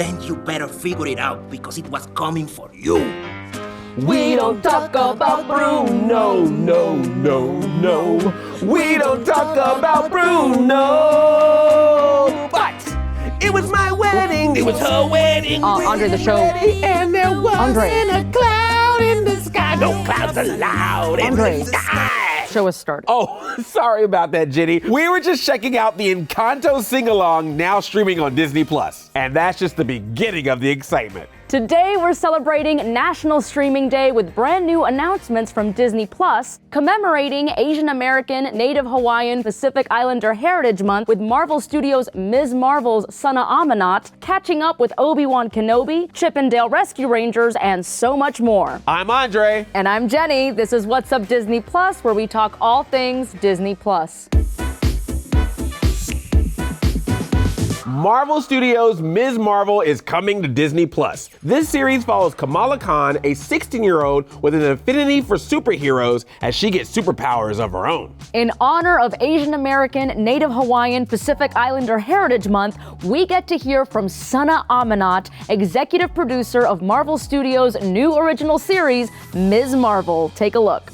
then you better figure it out because it was coming for you. We don't talk about Bruno, no, no, no. We don't talk about Bruno. But it was my wedding. It was her wedding. Andre, the show. And there wasn't a cloud in the sky. No clouds allowed in the sky. Show us started. Oh, sorry about that, Jenny. We were just checking out the Encanto sing-along, now streaming on Disney+. And that's just the beginning of the excitement. Today, we're celebrating National Streaming Day with brand new announcements from Disney+, commemorating Asian-American, Native Hawaiian, Pacific Islander Heritage Month with Marvel Studios' Ms. Marvel's son of Amanat, catching up with Obi-Wan Kenobi, Chip and Dale Rescue Rangers, and so much more. I'm Andre. And I'm Jenny. This is What's Up Disney+, where we talk all things Disney+. Marvel Studios' Ms. Marvel is coming to Disney+. This series follows Kamala Khan, a 16-year-old with an affinity for superheroes as she gets superpowers of her own. In honor of Asian American, Native Hawaiian, Pacific Islander Heritage Month, we get to hear from Sana Amanat, executive producer of Marvel Studios' new original series, Ms. Marvel. Take a look.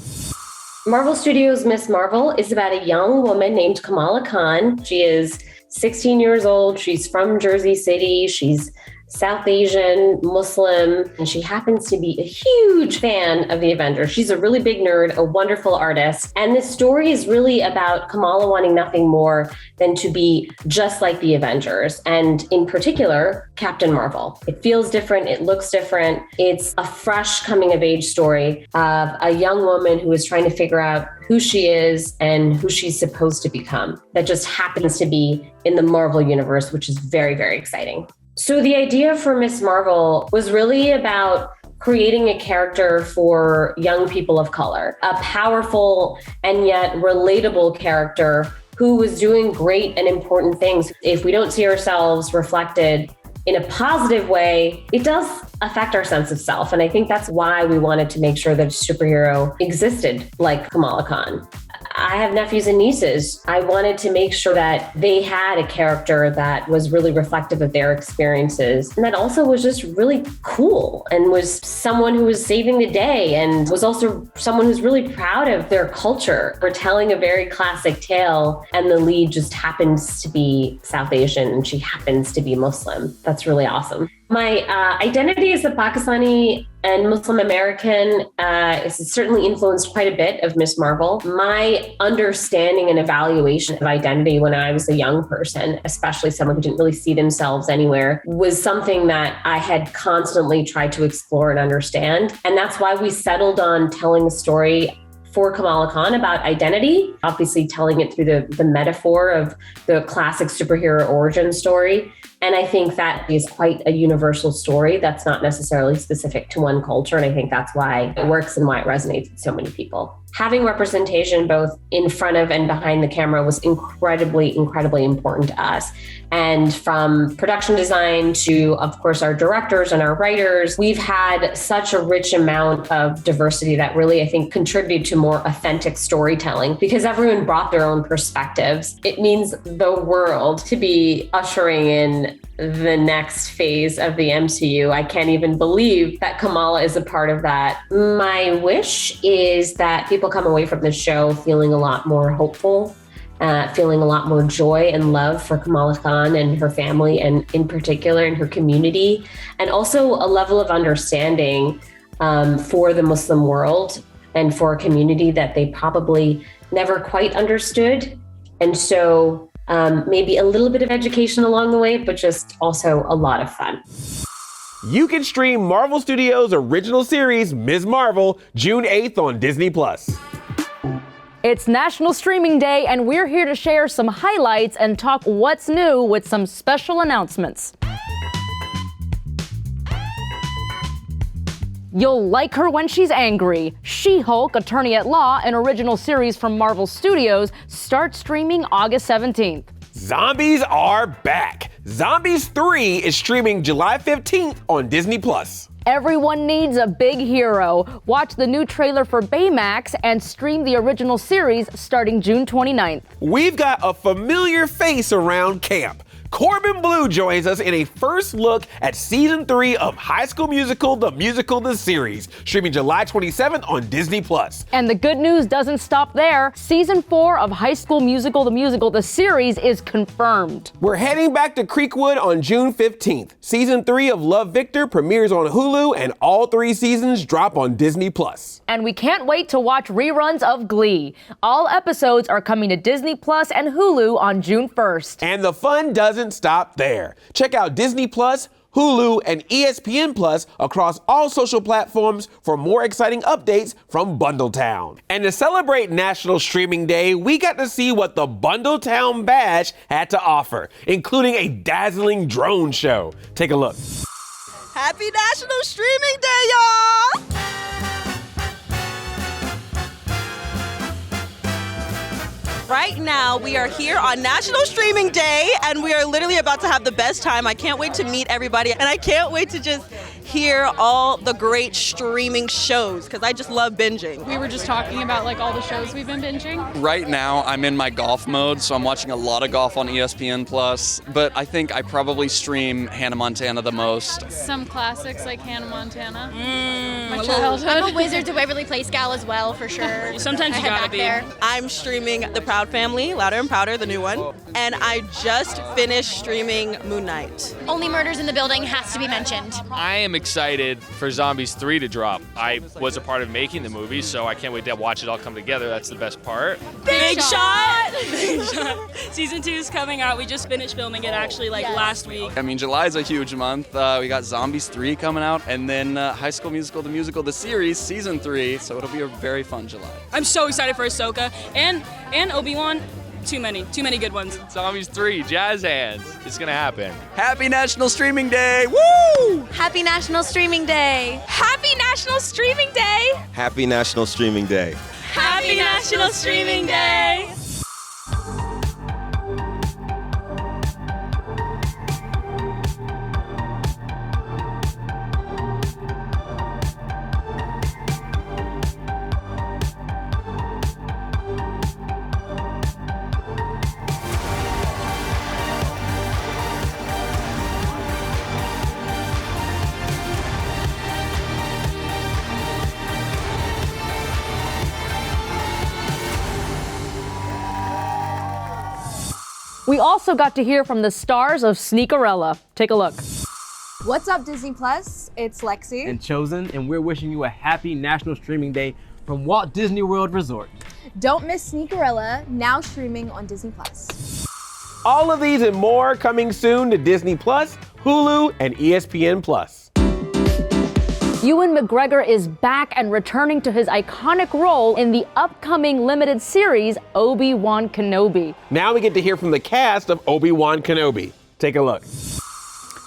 Marvel Studios' Ms. Marvel is about a young woman named Kamala Khan. She is 16 years old. She's from Jersey City. She's South Asian, Muslim, and she happens to be a huge fan of the Avengers. She's a really big nerd, a wonderful artist. And this story is really about Kamala wanting nothing more than to be just like the Avengers, and in particular, Captain Marvel. It feels different. It looks different. It's a fresh coming of age story of a young woman who is trying to figure out who she is and who she's supposed to become. That just happens to be in the Marvel universe, which is very, very exciting. So the idea for Ms. Marvel was really about creating a character for young people of color, a powerful and yet relatable character who was doing great and important things. If we don't see ourselves reflected in a positive way, it does affect our sense of self. And I think that's why we wanted to make sure that a superhero existed like Kamala Khan. I have nephews and nieces. I wanted to make sure that they had a character that was really reflective of their experiences and that also was just really cool and was someone who was saving the day and was also someone who's really proud of their culture. We're telling a very classic tale and the lead just happens to be South Asian and she happens to be Muslim. That's really awesome. My identity as a Pakistani and Muslim American is certainly influenced quite a bit of Ms. Marvel. My understanding and evaluation of identity when I was a young person, especially someone who didn't really see themselves anywhere, was something that I had constantly tried to explore and understand. And that's why we settled on telling a story for Kamala Khan about identity, obviously telling it through the metaphor of the classic superhero origin story. And I think that is quite a universal story that's not necessarily specific to one culture. And I think that's why it works and why it resonates with so many people. Having representation both in front of and behind the camera was incredibly, incredibly important to us. And from production design to, of course, our directors and our writers, we've had such a rich amount of diversity that really, I think, contributed to more authentic storytelling because everyone brought their own perspectives. It means the world to be ushering in the next phase of the MCU. I can't even believe that Kamala is a part of that. My wish is that people come away from the show feeling a lot more hopeful, feeling a lot more joy and love for Kamala Khan and her family, and in particular in her community, and also a level of understanding for the Muslim world and for a community that they probably never quite understood. And so maybe a little bit of education along the way, but just also a lot of fun. You can stream Marvel Studios' original series, Ms. Marvel, June 8th on Disney+. It's National Streaming Day, and we're here to share some highlights and talk what's new with some special announcements. You'll like her when she's angry. She-Hulk, Attorney at Law, an original series from Marvel Studios, starts streaming August 17th. Zombies are back. Zombies 3 is streaming July 15th on Disney+. Everyone needs a big hero. Watch the new trailer for Baymax and stream the original series starting June 29th. We've got a familiar face around camp. Corbin Bleu joins us in a first look at season 3 of High School Musical, the musical, the series, streaming July 27th on Disney+. And the good news doesn't stop there. Season 4 of High School Musical, the musical, the series is confirmed. We're heading back to Creekwood on June 15th. Season 3 of Love, Victor premieres on Hulu, and all 3 seasons drop on Disney+. And we can't wait to watch reruns of Glee. All episodes are coming to Disney+ and Hulu on June 1st. And the fun doesn't stop there. Check out Disney+, Hulu, and ESPN Plus across all social platforms for more exciting updates from Bundletown. And to celebrate National Streaming Day, we got to see what the Bundletown badge had to offer, including a dazzling drone show. Take a look. Happy National Streaming Day, y'all! Right now, we are here on National Streaming Day, and we are literally about to have the best time. I can't wait to meet everybody, and I can't wait to just hear all the great streaming shows, because I just love binging. We were just talking about like all the shows we've been binging. Right now, I'm in my golf mode, so I'm watching a lot of golf on ESPN Plus, but I think I probably stream Hannah Montana the most. Some classics like Hannah Montana. My childhood. I'm a Wizards of Waverly Place gal as well, for sure. Sometimes you gotta be. There. I'm streaming The Proud Family, Louder and Prouder, the new one, and I just finished streaming Moon Knight. Only Murders in the Building has to be mentioned. I am excited for Zombies 3 to drop. I was a part of making the movie, so I can't wait to watch it all come together. That's the best part. Big shot! Big shot. Season 2 is coming out. We just finished filming it actually last week. I mean, July is a huge month. We got Zombies 3 coming out, and then High School Musical, the musical, the series, season 3, so it'll be a very fun July. I'm so excited for Ahsoka and Obi-Wan. Too many good ones. Zombies 3, jazz hands. It's gonna happen. Happy National Streaming Day! Woo! Happy National Streaming Day! Happy National Streaming Day! Happy National Streaming Day. Happy National Streaming Day! We also got to hear from the stars of Sneakerella. Take a look. What's up, Disney Plus? It's Lexi. And Chosen, and we're wishing you a happy National Streaming Day from Walt Disney World Resort. Don't miss Sneakerella, now streaming on Disney Plus. All of these and more coming soon to Disney+, Hulu, and ESPN Plus. Ewan McGregor is back and returning to his iconic role in the upcoming limited series, Obi-Wan Kenobi. Now we get to hear from the cast of Obi-Wan Kenobi. Take a look.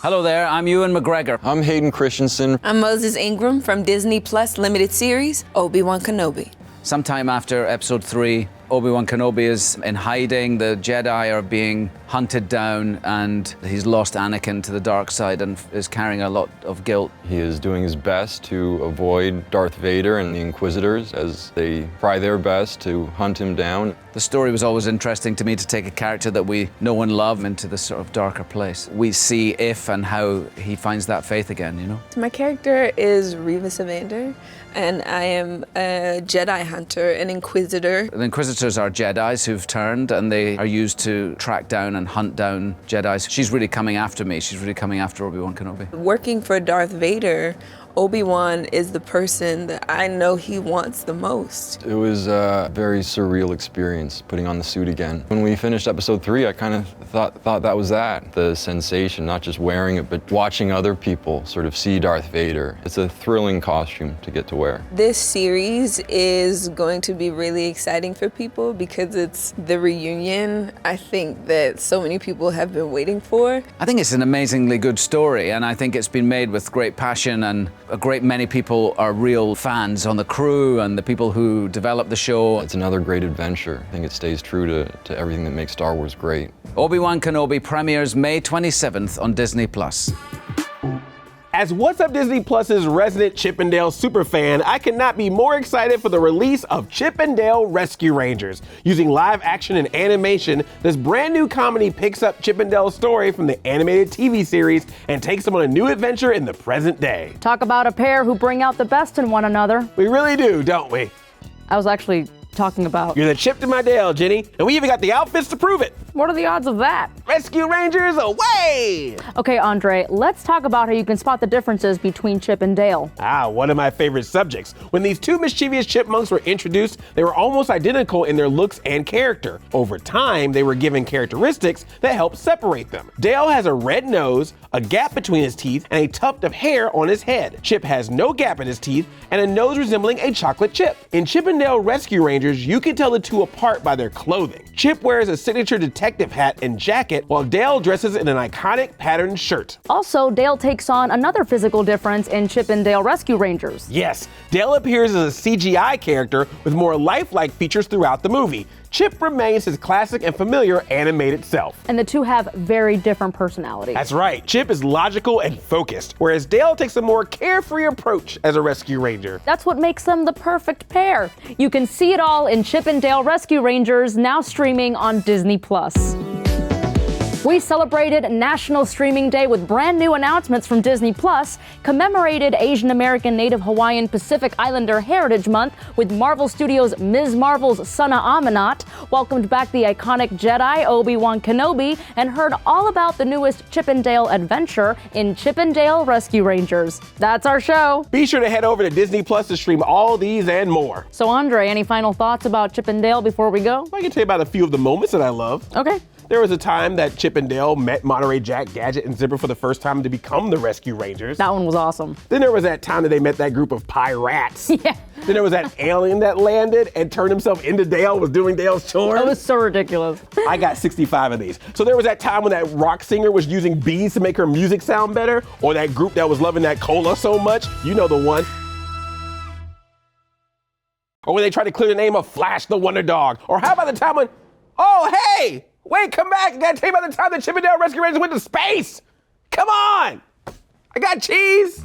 Hello there, I'm Ewan McGregor. I'm Hayden Christensen. I'm Moses Ingram from Disney Plus limited series, Obi-Wan Kenobi. Sometime after episode 3, Obi-Wan Kenobi is in hiding, the Jedi are being hunted down, and he's lost Anakin to the dark side and is carrying a lot of guilt. He is doing his best to avoid Darth Vader and the Inquisitors as they try their best to hunt him down. The story was always interesting to me, to take a character that we know and love into this sort of darker place. We see if and how he finds that faith again, you know? My character is Reva Savander, and I am a Jedi hunter, an Inquisitor. The Inquisitors are Jedis who've turned, and they are used to track down and hunt down Jedis. She's really coming after me. She's really coming after Obi-Wan Kenobi. Working for Darth Vader, Obi-Wan is the person that I know he wants the most. It was a very surreal experience putting on the suit again. When we finished episode 3, I kind of thought that was that. The sensation, not just wearing it, but watching other people sort of see Darth Vader. It's a thrilling costume to get to wear. This series is going to be really exciting for people because it's the reunion I think that so many people have been waiting for. I think it's an amazingly good story, and I think it's been made with great passion, and a great many people are real fans on the crew and the people who develop the show. It's another great adventure. I think it stays true to everything that makes Star Wars great. Obi-Wan Kenobi premieres May 27th on Disney+. As What's Up Disney Plus's resident Chip and Dale superfan, I could not be more excited for the release of Chip and Dale Rescue Rangers. Using live action and animation, this brand new comedy picks up Chip and Dale's story from the animated TV series and takes them on a new adventure in the present day. Talk about a pair who bring out the best in one another. We really do, don't we? I was actually talking about... You're the Chip to my Dale, Jenny, and we even got the outfits to prove it. What are the odds of that? Rescue Rangers away! Okay, Andre, let's talk about how you can spot the differences between Chip and Dale. One of my favorite subjects. When these two mischievous chipmunks were introduced, they were almost identical in their looks and character. Over time, they were given characteristics that helped separate them. Dale has a red nose, a gap between his teeth, and a tuft of hair on his head. Chip has no gap in his teeth and a nose resembling a chocolate chip. In Chip and Dale Rescue Rangers, you can tell the two apart by their clothing. Chip wears a signature detective hat and jacket, while Dale dresses in an iconic patterned shirt. Also, Dale takes on another physical difference in Chip and Dale Rescue Rangers. Yes, Dale appears as a CGI character with more lifelike features throughout the movie. Chip remains his classic and familiar animated self. And the two have very different personalities. That's right. Chip is logical and focused, whereas Dale takes a more carefree approach as a rescue ranger. That's what makes them the perfect pair. You can see it all in Chip and Dale Rescue Rangers, now streaming on Disney+. We celebrated National Streaming Day with brand new announcements from Disney+, commemorated Asian American Native Hawaiian Pacific Islander Heritage Month with Marvel Studios' Ms. Marvel's son Amanat, welcomed back the iconic Jedi Obi-Wan Kenobi, and heard all about the newest Chip and Dale adventure in Chip and Dale Rescue Rangers. That's our show. Be sure to head over to Disney+ to stream all these and more. So Andre, any final thoughts about Chip and Dale before we go? I can tell you about a few of the moments that I love. Okay. There was a time that Chip and Dale met Monterey Jack, Gadget, and Zipper for the first time to become the Rescue Rangers. That one was awesome. Then there was that time that they met that group of pirates. Yeah. Then there was that alien that landed and turned himself into Dale, was doing Dale's chores. That was so ridiculous. I got 65 of these. So there was that time when that rock singer was using bees to make her music sound better, or that group that was loving that cola so much. You know the one. Or when they tried to clear the name of Flash the Wonder Dog. Or how about the time when, oh, hey! Wait, come back. I gotta tell you about the time that Chip and Dale Rescue Rangers went to space. Come on. I got cheese.